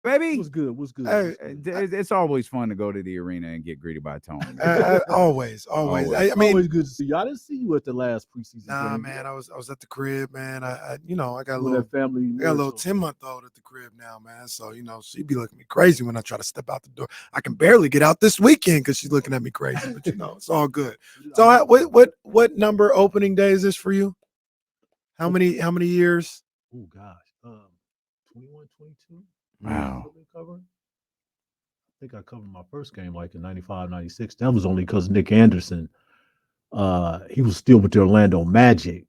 baby. What's good? What's good? Hey, It's always fun to go to the arena and get greeted by Tony. always. Always. I mean, Always good to see you. I didn't see you at the last preseason nah, game. man. I was at the crib, man. I got a With little that family. I got a little 10-month-old at the crib now, man. So, she be looking at me crazy when I try to step out the door. I can barely get out this weekend because she's looking at me crazy, but it's all good. So what number opening day is this for you? How many years? Oh gosh. 21, 22. Wow. I think I covered my first game like in 95, 96. That was only because Nick Anderson, he was still with the Orlando Magic.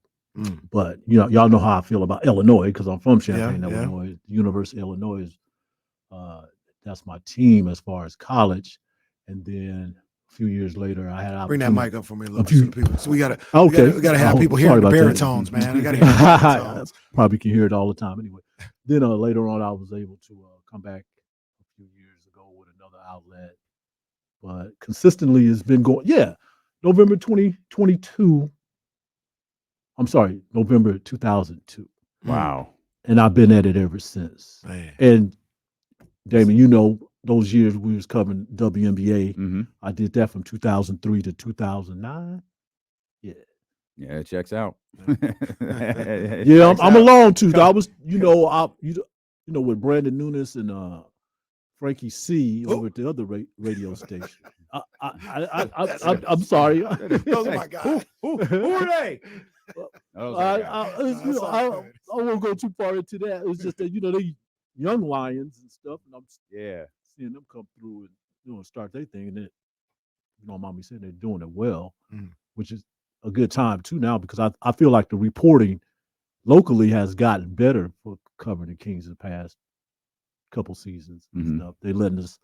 But y'all know how I feel about Illinois because I'm from Champaign, Illinois. University of Illinois is that's my team as far as college. And then a few years later, I had bring that mic up for me a little bit, so people. So we gotta have people sorry hearing the about baritones, that. man. I gotta hear the baritones. Probably can hear it all the time anyway. Then later on, I was able to come back a few years ago with another outlet. But consistently, it's been going. Yeah, November 2022. I'm sorry, November 2002. Wow. And I've been at it ever since. Man. And Damon, those years we was covering WNBA. Mm-hmm. I did that from 2003 to 2009. Yeah. Yeah, it checks out. Yeah, I'm a long tooth. I was, with Brandon Nunes and Frankie C over at the other radio station. I'm sorry. Oh my God. Who are they? I won't go too far into that. It's just that they young lions and stuff, and I'm seeing them come through and start their thing, and then mommy said they're doing it well, which is a good time too now because I feel like the reporting locally has gotten better for covering the Kings in the past couple seasons and stuff. They're letting us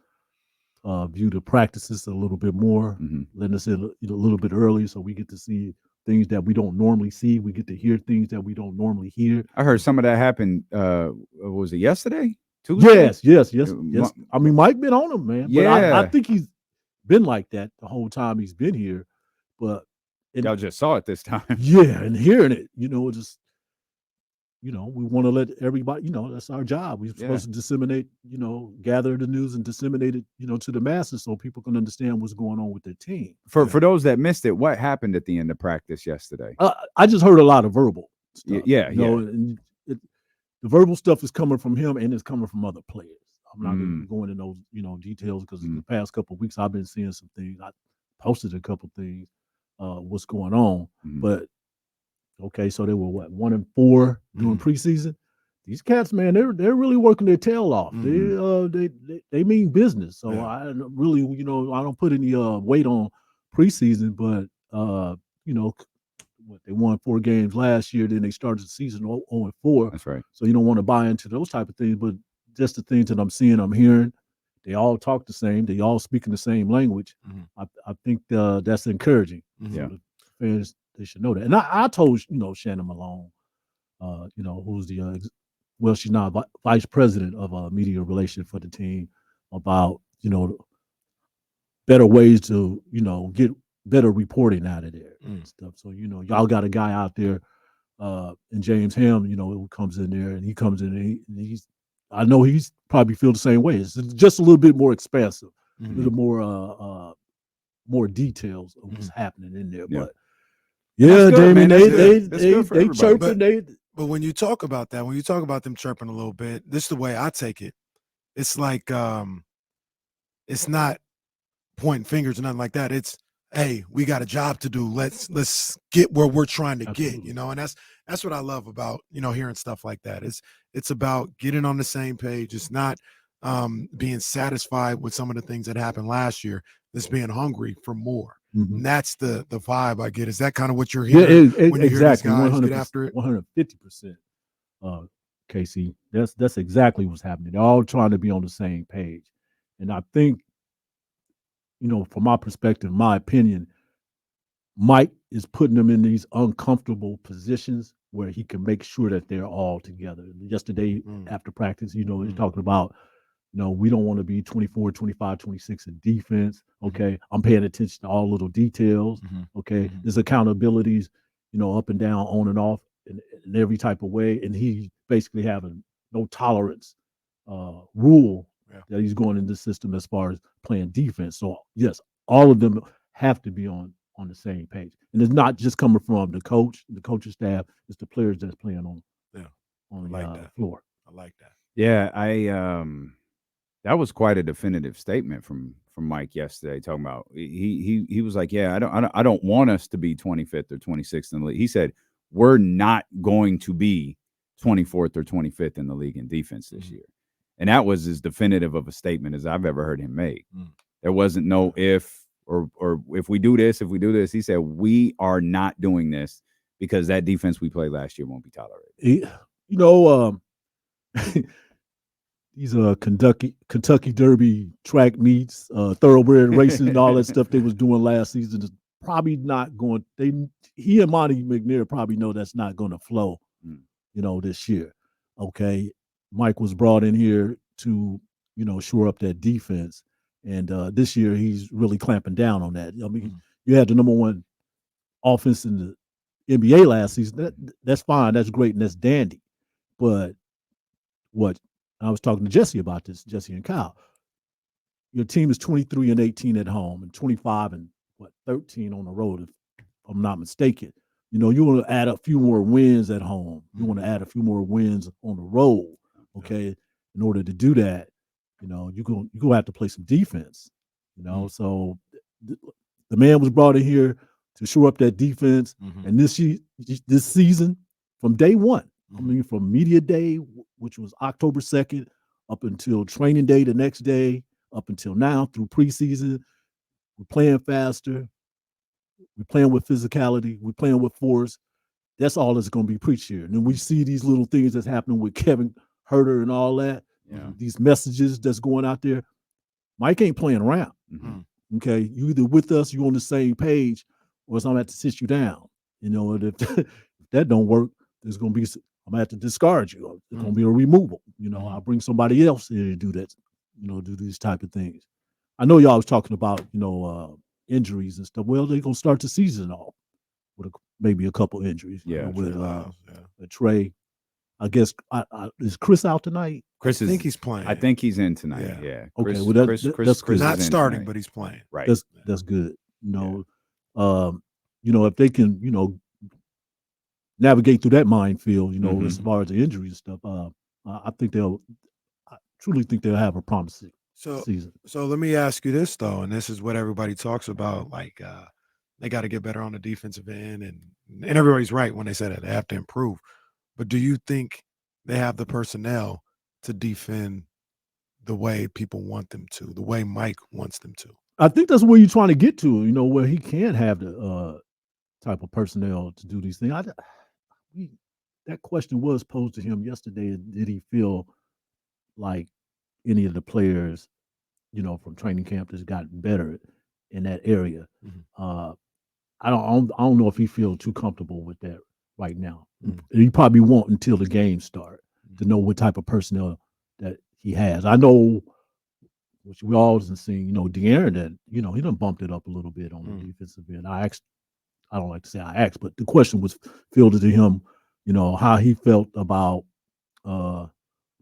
view the practices a little bit more, letting us in a little bit early so we get to see things that we don't normally see. We get to hear things that we don't normally hear. I heard some of that happened. Was it yesterday? Tuesday? Yes. I mean, Mike been on him, man. Yeah, but I think he's been like that the whole time he's been here. But y'all just saw it this time. Yeah, and hearing it, just we want to let everybody, that's our job. We're supposed to disseminate, gather the news and disseminate it, to the masses so people can understand what's going on with their team. For those that missed it, what happened at the end of practice yesterday? I just heard a lot of verbal stuff. And the verbal stuff is coming from him and it's coming from other players. I'm not going to go into those, details because in the past couple of weeks I've been seeing some things. I posted a couple things, what's going on, but. Okay, so they were 1-4 during preseason. These cats, man, they're really working their tail off. They mean business. So I really, I don't put any weight on preseason, but they won 4 games last year. Then they started the season 0-4. That's right. So you don't want to buy into those type of things, but just the things that I'm seeing, I'm hearing. They all talk the same. They all speak in the same language. I think that's encouraging. Yeah, the fans. They should know that. And I told, Shannon Malone, who's she's now vice president of media relations for the team, about, better ways to, get better reporting out of there and stuff. So, y'all got a guy out there, and James Ham, who comes in there and he comes in and I know he's probably feel the same way. It's just a little bit more expansive, a little more details of what's happening in there. But yeah, Damien, they chirping. But when you talk about that, when you talk about them chirping a little bit, this is the way I take it. It's like it's not pointing fingers or nothing like that. It's, hey, we got a job to do. Let's get where we're trying to get, and that's what I love about, hearing stuff like that. It's about getting on the same page. It's not being satisfied with some of the things that happened last year. It's being hungry for more. And that's the vibe I get. Is that kind of what you're hearing when you hear these guys get after it? 150%, Casey. That's exactly what's happening. They're all trying to be on the same page. And I think, from my perspective, my opinion, Mike is putting them in these uncomfortable positions where he can make sure that they're all together. Yesterday after practice, he's talking about, we don't want to be 24, 25, 26 in defense. Okay. I'm paying attention to all little details. Okay. There's accountabilities, up and down, on and off in every type of way. And he basically having no tolerance rule that he's going in the system as far as playing defense. So yes, all of them have to be on the same page, and it's not just coming from the coaching staff. It's the players that's playing on the floor. I like that. Yeah, that was quite a definitive statement from Mike yesterday. Talking about he was like, yeah, I don't want us to be 25th or 26th in the league. He said we're not going to be 24th or 25th in the league in defense this year, and that was as definitive of a statement as I've ever heard him make. There wasn't no if or if we do this, He said we are not doing this because that defense we played last year won't be tolerated. These Kentucky Derby track meets, thoroughbred racing, and all that stuff they was doing last season is probably not going. He and Monty McNair probably know that's not going to flow, this year. Okay, Mike was brought in here to shore up that defense, and this year he's really clamping down on that. I mean, you had the number one offense in the NBA last season. That's fine, that's great, and that's dandy, but what I was talking to Jesse about this, Jesse and Kyle. Your team is 23-18 at home and 25-13 on the road, if I'm not mistaken. You want to add a few more wins at home. You want to add a few more wins on the road, okay? In order to do that, you're going to have to play some defense, So the man was brought in here to shore up that defense, and this season, from day one, I mean, from media day, which was October 2nd, up until training day the next day, up until now through preseason, we're playing faster. We're playing with physicality. We're playing with force. That's all that's going to be preached here. And then we see these little things that's happening with Kevin Herter and all that. Yeah. These messages that's going out there. Mike ain't playing around. Okay, you either with us, you on the same page, or I'm going to have to sit you down. And if that don't work, there's going to be. I'm gonna have to discard you. It's gonna be a removal. I'll bring somebody else in to do that. Do these type of things. I know y'all was talking about injuries and stuff. Well, they're gonna start the season off with maybe a couple injuries. Yeah, with Trey. I guess is Chris out tonight? I think he's playing. I think he's in tonight. Yeah. Okay. Well, Chris not starting, tonight. but he's playing. Right. That's good. If they can, navigate through that minefield, as far as the injuries and stuff. I truly think they'll have a promising season. So let me ask you this though, and this is what everybody talks about. Like they got to get better on the defensive end, and everybody's right when they say that they have to improve. But do you think they have the personnel to defend the way people want them to, the way Mike wants them to? I think that's where you're trying to get to. Where he can have the type of personnel to do these things. That question was posed to him yesterday. Did he feel like any of the players, from training camp has gotten better in that area? I don't know if he feels too comfortable with that right now. He probably won't until the game start to know what type of personnel that he has. I know, which we always have seen, De'Aaron, that he done bumped it up a little bit on the defensive end. I don't like to say I asked, but the question was fielded to him, how he felt about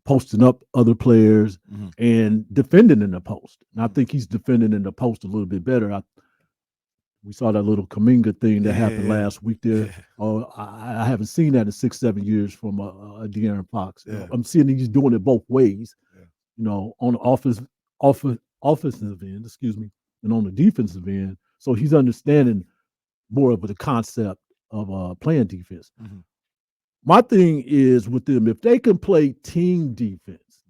posting up other players and defending in the post. And I think he's defending in the post a little bit better. We saw that little Kuminga thing that happened last week there. I haven't seen that in 6-7 years from De'Aaron Fox. I'm seeing he's doing it both ways, on the offensive end, and on the defensive end. So he's understanding more of the concept of playing defense. My thing is with them, if they can play team defense,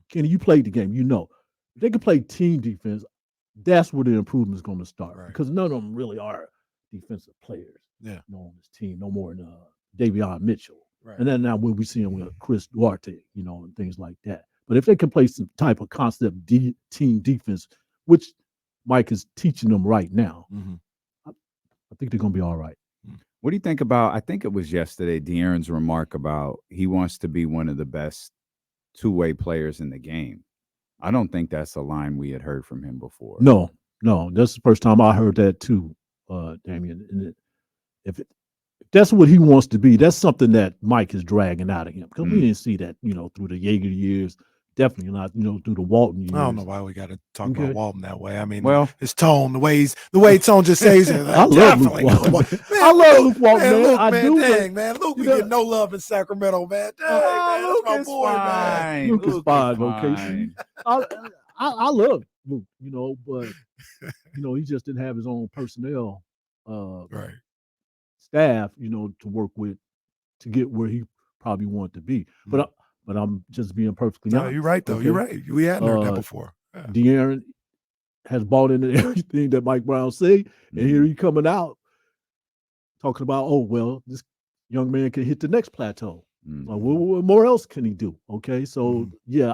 Kenny, you played the game, if they can play team defense, that's where the improvement is going to start. Right. Because none of them really are defensive players. On this team, no more than Davion Mitchell. Right. And then now we'll be seeing with Chris Duarte, and things like that. But if they can play some type of concept team defense, which Mike is teaching them right now, I think they're going to be all right. What do you think about, I think it was yesterday, De'Aaron's remark about he wants to be one of the best two-way players in the game? I don't think that's a line we had heard from him before. No, that's the first time I heard that too, Damian. And that's what he wants to be. That's something that Mike is dragging out of him because we didn't see that, through the Yeager years. Definitely not, through the Walton years. I don't know why we got to talk about Walton that way. I mean, well, his tone, the way Tone just says it. I love Luke Walton. Man, I love Luke Walton, man. Luke, I do. Dang, man. Luke, we get no love in Sacramento, man. Dang, man. Luke that's my boy, man. Luke is fine, okay? I love Luke, but he just didn't have his own personnel staff, to work with to get where he probably wanted to be. But I'm just being perfectly honest. No, you're right, though. Okay? You're right. We hadn't heard that before. Yeah. De'Aaron has bought into everything that Mike Brown said, and here he coming out talking about, oh, well, this young man can hit the next plateau. Like, what more else can he do? Okay, so yeah,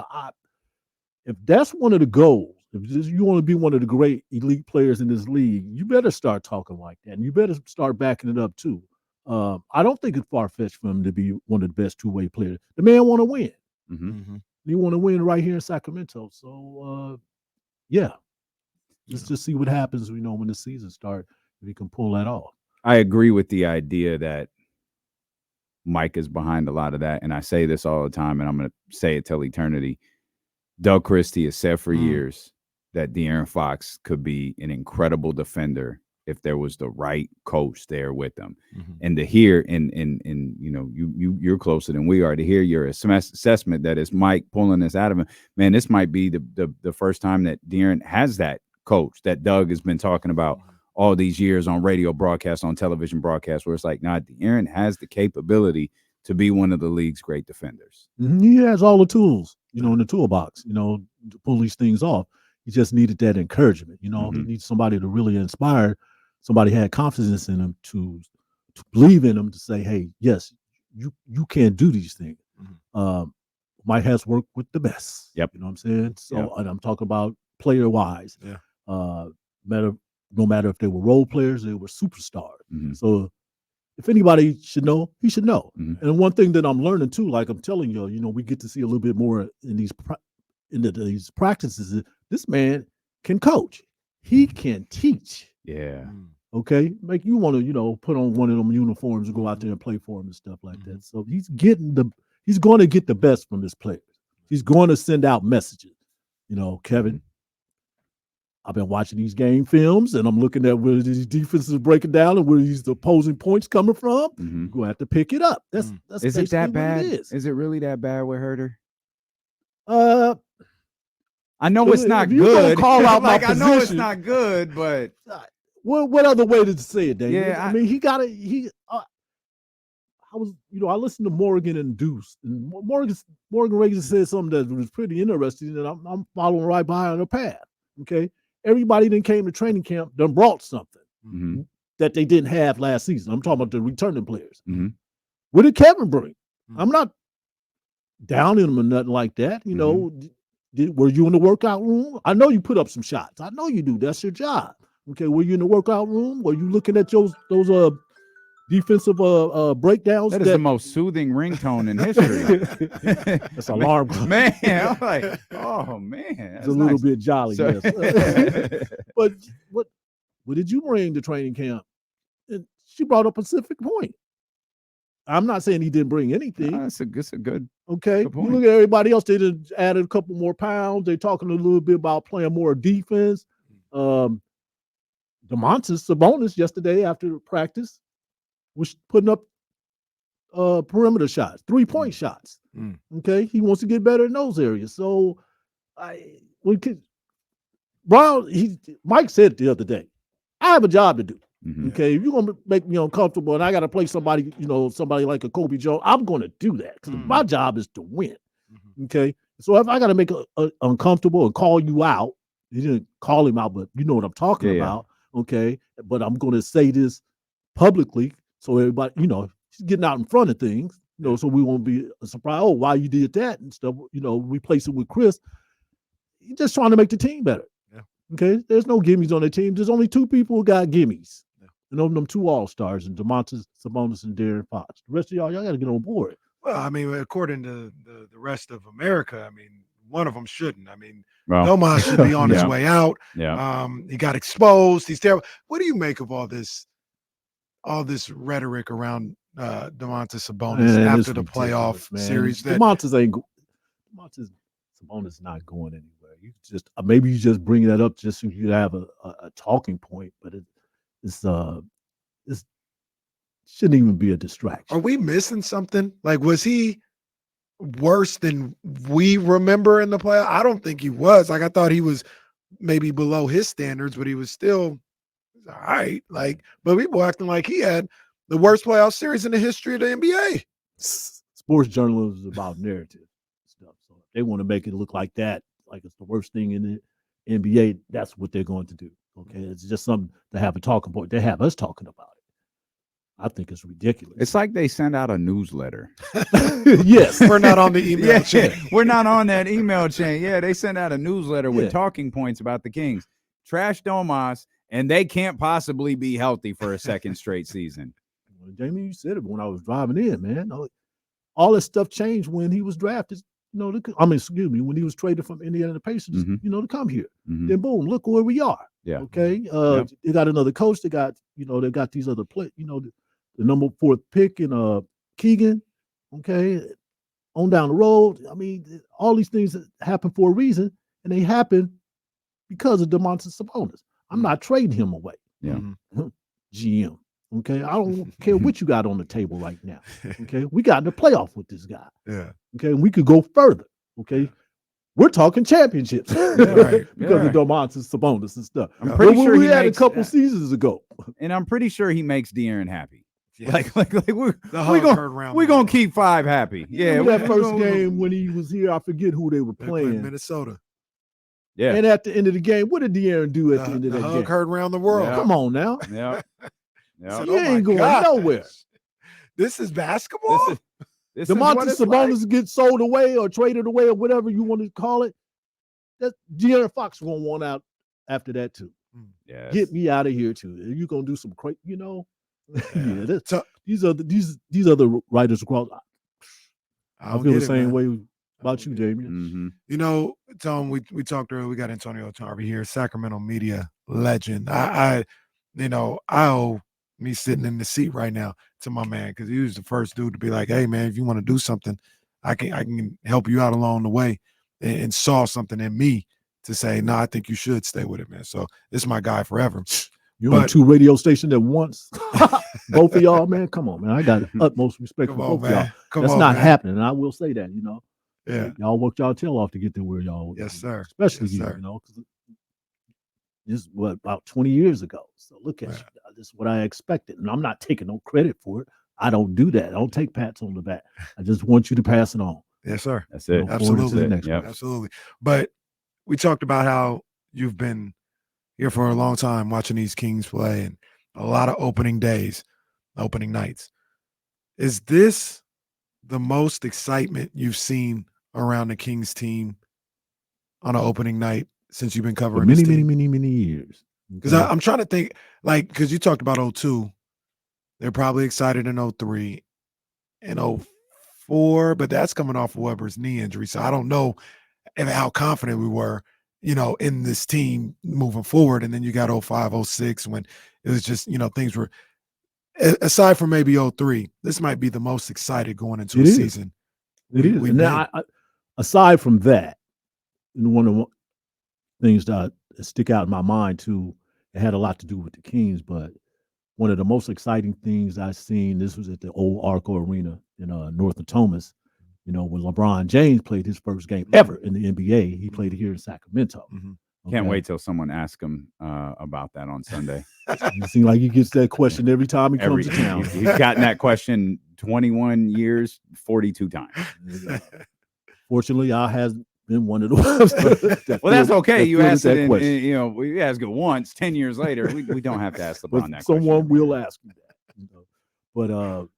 if that's one of the goals, if you want to be one of the great elite players in this league, you better start talking like that, and you better start backing it up too. I don't think it's far-fetched for him to be one of the best two-way players. The man want to win. He want to win right here in Sacramento. So, yeah, let's just see what happens, when the season starts, if he can pull that off. I agree with the idea that Mike is behind a lot of that, and I say this all the time, and I'm going to say it till eternity. Doug Christie has said for years that De'Aaron Fox could be an incredible defender if there was the right coach there with them. And to hear, and you're closer than we are, to hear your assessment that it's Mike pulling this out of him, man, this might be the first time that De'Aaron has that coach that Doug has been talking about all these years on radio broadcasts, on television broadcasts, where it's like, nah, De'Aaron has the capability to be one of the league's great defenders. He has all the tools, in the toolbox, to pull these things off. He just needed that encouragement, He needs somebody to really inspire. Somebody had confidence in him to believe in him, to say, hey, yes, you can do these things. Mike has worked with the best. Yep. You know what I'm saying? So, and I'm talking about player-wise. Yeah. No matter if they were role players, they were superstars. So if anybody should know, he should know. And one thing that I'm learning too, like I'm telling you, we get to see a little bit more in these practices. Is this man can coach. He can teach. Yeah. Okay. Make you want to, put on one of them uniforms and go out there and play for him and stuff like that. So he's going to get the best from his players. He's going to send out messages. Kevin, I've been watching these game films and I'm looking at where these defenses are breaking down and where these opposing points coming from. You're going to have to pick it up. That's is it that bad? Is it really that bad with Herter? I know it's not good. Call out my I know it's not good, but what other way to say it, Dave? Yeah, I mean, I listened to Morgan and Deuce, and Morgan Reagan said something that was pretty interesting, and I'm following right behind the path. Okay, everybody that came to training camp done brought something that they didn't have last season. I'm talking about the returning players. What did Kevin bring? I'm not downing him or nothing like that. Were you in the workout room? I know you put up some shots. I know you do. That's your job. Okay, were you in the workout room? Were you looking at those defensive breakdowns? That is the most soothing ringtone in history. That's an alarm clock. Man, I'm like, oh man, it's a little bit jolly. Yes. But what did you bring to training camp? And she brought up Pacific Point. I'm not saying he didn't bring anything. No, it's a good. Okay, you look at everybody else. They just added a couple more pounds. They're talking a little bit about playing more defense. Domantas Sabonis yesterday after practice was putting up perimeter shots, 3-point shots. Okay, he wants to get better in those areas. So, Mike said the other day, I have a job to do. Okay, if you're gonna make me uncomfortable and I got to play somebody, somebody like a Kobe Jones, I'm gonna do that because my job is to win. Okay, so if I got to make uncomfortable and call you out, you didn't call him out, but you know what I'm talking about. Okay, but I'm gonna say this publicly so everybody, he's getting out in front of things, so we won't be surprised. Oh, why you did that and stuff. Replace it with Chris. He's just trying to make the team better. Okay, there's no gimmies on the team. There's only 2 people who got gimmies. And them 2 all-stars, and Domantas Sabonis and De'Aaron Fox. The rest of y'all got to get on board. Well, I mean, according to the rest of America, I mean, one of them shouldn't. I mean, Domas should be on his way out. He got exposed. He's terrible. What do you make of all this? all this rhetoric around Domantas Sabonis after the playoff series. Domantas Sabonis not going anywhere. You just maybe you just bring that up just so you have a talking point, but it's shouldn't even be a distraction. Are we missing something? Like, was he worse than we remember in the playoff? I don't think he was. Like, I thought he was maybe below his standards, but he was still all right. Like, but people acting like he had the worst playoff series in the history of the NBA. Sports journalism is about narrative stuff. So if they want to make it look like that, like it's the worst thing in the NBA, that's what they're going to do. Okay. It's just something to have a talking point. They have us talking about it. I think it's ridiculous. It's like they send out a newsletter. Yes. We're not on the email chain. We're not on that email chain. Yeah, they send out a newsletter with talking points about the Kings. Trash Domas, and they can't possibly be healthy for a second straight season. Well, Jamie, you said it when I was driving in, man. All this stuff changed when he was drafted. Excuse me, when he was traded from Indiana Pacers, to come here. Then boom, look where we are. Yeah. Okay. They got another coach. They got these other players. The number 4 pick in Keegan. Okay. On down the road. I mean, all these things that happen for a reason, and they happen because of Domantas Sabonis. I'm not trading him away. Yeah. GM. Okay. I don't care what you got on the table right now. Okay. We got in the playoff with this guy. Yeah. Okay. And we could go further. Okay. We're talking championships right. because of Domantas Sabonis and stuff. I'm pretty sure we had a couple seasons ago. And I'm pretty sure he makes De'Aaron happy. Yes. Like we're gonna keep 5 happy. Yeah. That first game when he was here, I forget who they were playing. Minnesota. Yeah. And at the end of the game, what did De'Aaron do at the end of that game? Heard around the world. Come on now. Yeah. So he ain't going nowhere. This is basketball. Domantas Sabonis gets sold away or traded away or whatever you want to call it. That De'Aaron Fox gonna want out after that too. Yeah. Get me out of here too. You gonna do some crazy, these are the writers across. I feel the same way about you, Damien. Tom, we talked earlier. We got Antonio Harvey here, Sacramento media legend. I owe me sitting in the seat right now to my man because he was the first dude to be like, "Hey, man, if you want to do something, I can help you out along the way," and saw something in me to say, "No, I think you should stay with it, man." So this is my guy forever. You're on 2 radio stations at once. Both of y'all, man. Come on, man. I got utmost respect for both of y'all. That's not happening. And I will say that, Yeah. Y'all worked y'all tail off to get to where y'all. Yes, sir. Especially you, because this is about 20 years ago. So look at you. This is what I expected. And I'm not taking no credit for it. I don't do that. I don't take pats on the back. I just want you to pass it on. Yes, sir. That's it. Absolutely. Absolutely. But we talked about how you've been here for a long time watching these Kings play and a lot of opening nights. Is this the most excitement you've seen around the Kings team on an opening night since you've been covering for many years? Because I'm trying to think, because you talked about 02. They're probably excited in 03 and 04, but that's coming off of Weber's knee injury. So I don't know how confident we were, in this team moving forward. And then you got 05, 06 when it was just, things were, aside from maybe 03, this might be the most excited going into a season. It is. Now, aside from that, one of the things that stick out in my mind too, it had a lot to do with the Kings, but one of the most exciting things I've seen, this was at the old Arco Arena in North Thomas, when LeBron James played his first game ever in the NBA. He played it here in Sacramento. Can't wait till someone asks him about that on Sunday. It seems like he gets that question every time he comes to town. He's gotten that question 21 years, 42 times. Fortunately, I hasn't been one of the ones. Well, that's okay. You asked it, we asked it once. 10 years later, we don't have to ask LeBron that question. Someone will ask you that. But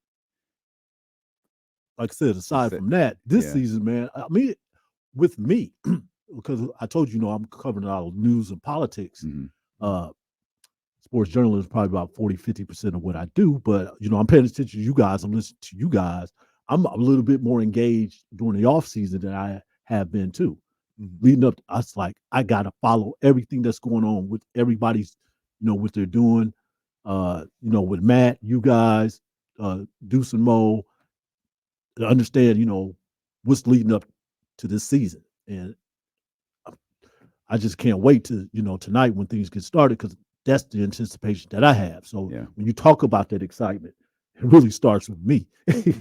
like I said, aside from that, this season, man, I mean, with me, because I told you, I'm covering a lot of news and politics. Sports journalism is probably about 40-50% of what I do, but I'm paying attention to you guys. I'm listening to you guys. I'm a little bit more engaged during the off season than I have been too. Leading up, I was like, I gotta follow everything that's going on with everybody's, what they're doing. with Matt, you guys, Deuce and Mo, to understand, what's leading up to this season. And I just can't wait to, tonight when things get started, because that's the anticipation that I have. So when you talk about that excitement, it really starts with me. It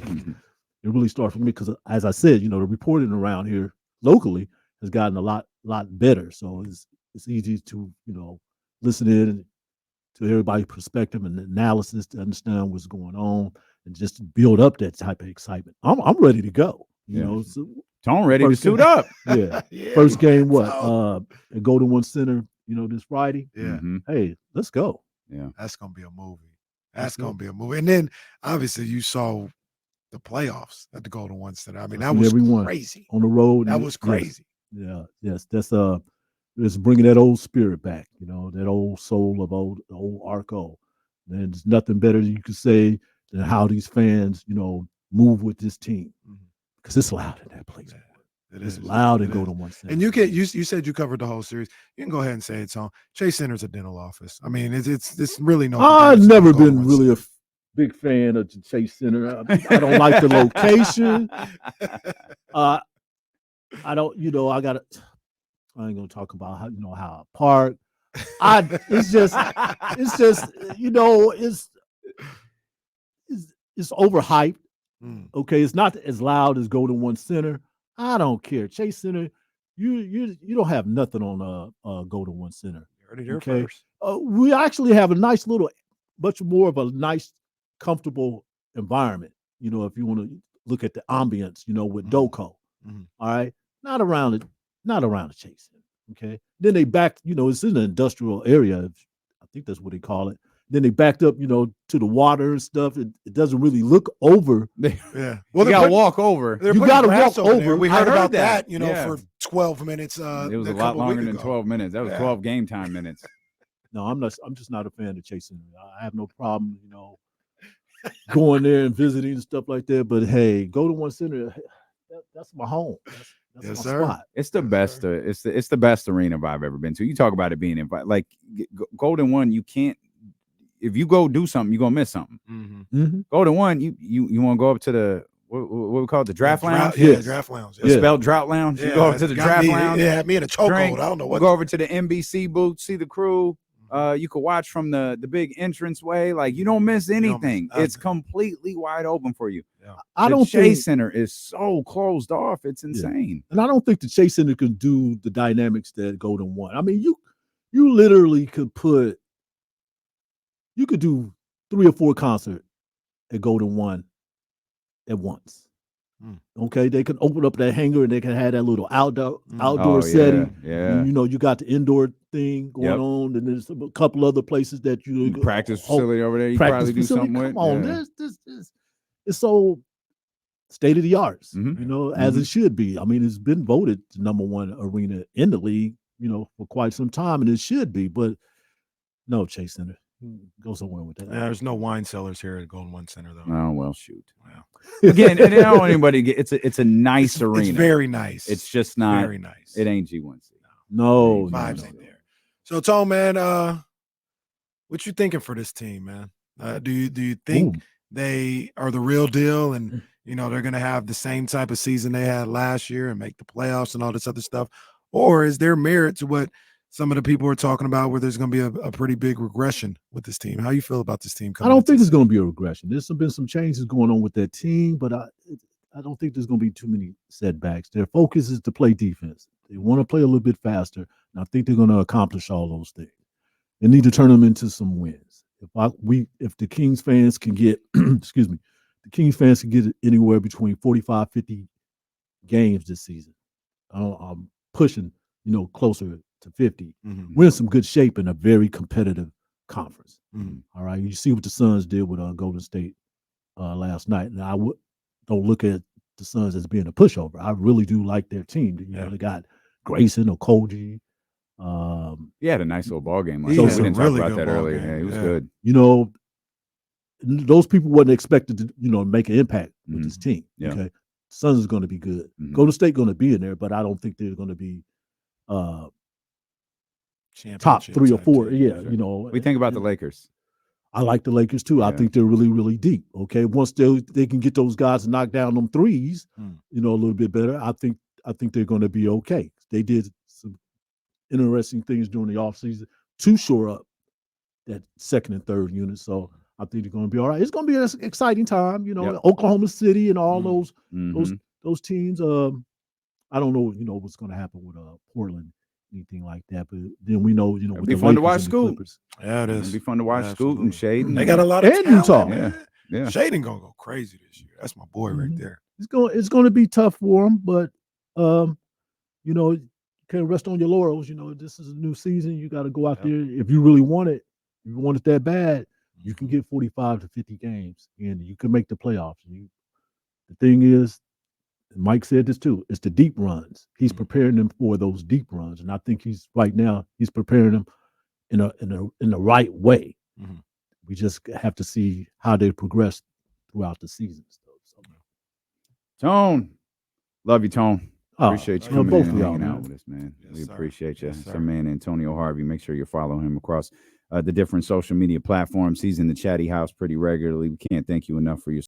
really starts with me because, as I said, the reporting around here locally has gotten a lot better. So it's easy to, listen in to everybody's perspective and analysis to understand what's going on and just build up that type of excitement. I'm ready to go. So Tone ready to suit up. Yeah. First game, at Golden One Center, this Friday. Yeah. Hey, let's go. Yeah. That's gonna be a movie. That's gonna be a movie. And then obviously you saw the playoffs at the Golden One Center. I mean, that was crazy. On the road. That was crazy. Yes. That's it's bringing that old spirit back, that old soul of old Arco. And there's nothing better you could say than how these fans, move with this team. Because it's loud in that place. It's loud and Golden One Center. And you said you covered the whole series. You can go ahead and say it's on. Chase Center's a dental office. I mean, it's really no. I've never been really a big fan of the Chase Center. I don't like the location. I don't, I ain't gonna talk about how I park. It's overhyped. Okay, it's not as loud as Golden One Center. I don't care. Chase Center, you don't have nothing on Golden One Center. You heard it here first. We actually have a nice little, much more of a nice, comfortable environment. If you want to look at the ambience, with Doco. All right, not around the Chase Center. Okay, then they backed. It's in an industrial area. I think that's what they call it. Then they backed up, to the water and stuff. It doesn't really look over. Yeah. Well, you got to walk over. You got to walk over. We heard about that, for 12 minutes. It was a lot longer than 12 minutes. That was 12 game time minutes. No, I'm just not a fan of chasing. I have no problem, going there and visiting and stuff like that. But hey, Golden One Center, that's my home. That's my spot. It's the best. It's the best arena I've ever been to. You talk about it being invited. Like Golden One, you can't. If you go do something, you're gonna miss something. Golden One, you want to go up to the what we call it, the draft lounge? Yeah, draft lounge. It's spelled drought lounge. You go over to the draft lounge. Yeah, me in a chokehold. I don't know what. Go over to the NBC booth, see the crew. You could watch from the big entranceway. Like you don't miss anything. It's completely wide open for you. Yeah. I don't think Chase Center is so closed off. It's insane. And I don't think the Chase Center could do the dynamics that Golden One. I mean, you literally could do 3 or 4 concerts at Golden One at once. Okay, they can open up that hangar and they can have that little outdoor setting. Yeah. And, you got the indoor thing going on, and there's a couple other places that you practice facility over there. You probably do something with. Come on, this it's so state of the art, as it should be. I mean, it's been voted the #1 arena in the league, for quite some time, and it should be. But no, Chase Center. Go somewhere with that. Yeah, there's no wine cellars here at Golden One Center, though. Oh well, shoot. Wow. Again, and I don't want anybody to get. It's a nice arena. It's very nice. It's just not very nice. It ain't G1C. No, vibes ain't there. So, Tone, man, what you thinking for this team, man? Do you think they are the real deal, and they're going to have the same type of season they had last year and make the playoffs and all this other stuff, or is there merit to what some of the people are talking about, where there's going to be a pretty big regression with this team? How you feel about this team? I don't think there's going to be a regression. There's been some changes going on with that team, but I don't think there's going to be too many setbacks. Their focus is to play defense. They want to play a little bit faster, and I think they're going to accomplish all those things. They need to turn them into some wins. If the Kings fans can get, excuse me, the Kings fans can get anywhere between 45, 50 games this season. I'm pushing, closer to 50. We're in some good shape in a very competitive conference. All right, you see what the Suns did with Golden State last night, and I don't look at the Suns as being a pushover. I really do like their team. They got Grayson, Okogie. He had a nice little ball game. He We had a didn't really talk about good that ball earlier. game. Yeah, he was Yeah. good. Those people wasn't expected to, make an impact with this team. Yeah. Okay, Suns is going to be good. Golden State going to be in there, but I don't think they're going to be top 3 or 4. Yeah, We think about the Lakers. I like the Lakers too. I think they're really, really deep. Okay, once they can get those guys to knock down them threes, a little bit better. I think they're going to be okay. They did some interesting things during the offseason to shore up that second and third unit. So I think they're going to be all right. It's going to be an exciting time. Oklahoma City and all those teams. I don't know, what's going to happen with Portland, anything like that. But then we know, It'll with be the fun to Lakers watch and the Scoot. Clippers. Yeah, it is. It'll be fun to watch Scoot and Shaden. They got a lot of and talent, Utah. man. Yeah. Shaden gonna go crazy this year. That's my boy right there. It's going to be tough for them, but you can't rest on your laurels. This is a new season. You got to go out there if you really want it. If you want it that bad, you can get 45 to 50 games, and you can make the playoffs. The thing is, and Mike said this too, it's the deep runs. He's preparing them for those deep runs, and I think he's preparing them in the right way. We just have to see how they progress throughout the season. Tone, love you, Tone. Appreciate you coming both in and of y'all, hanging man. out with us, man. Yes, We sir. appreciate you. Yes, It's sir. our man Antonio Harvey. Make sure you follow him across the different social media platforms. He's in the Chatty House pretty regularly. We can't thank you enough for your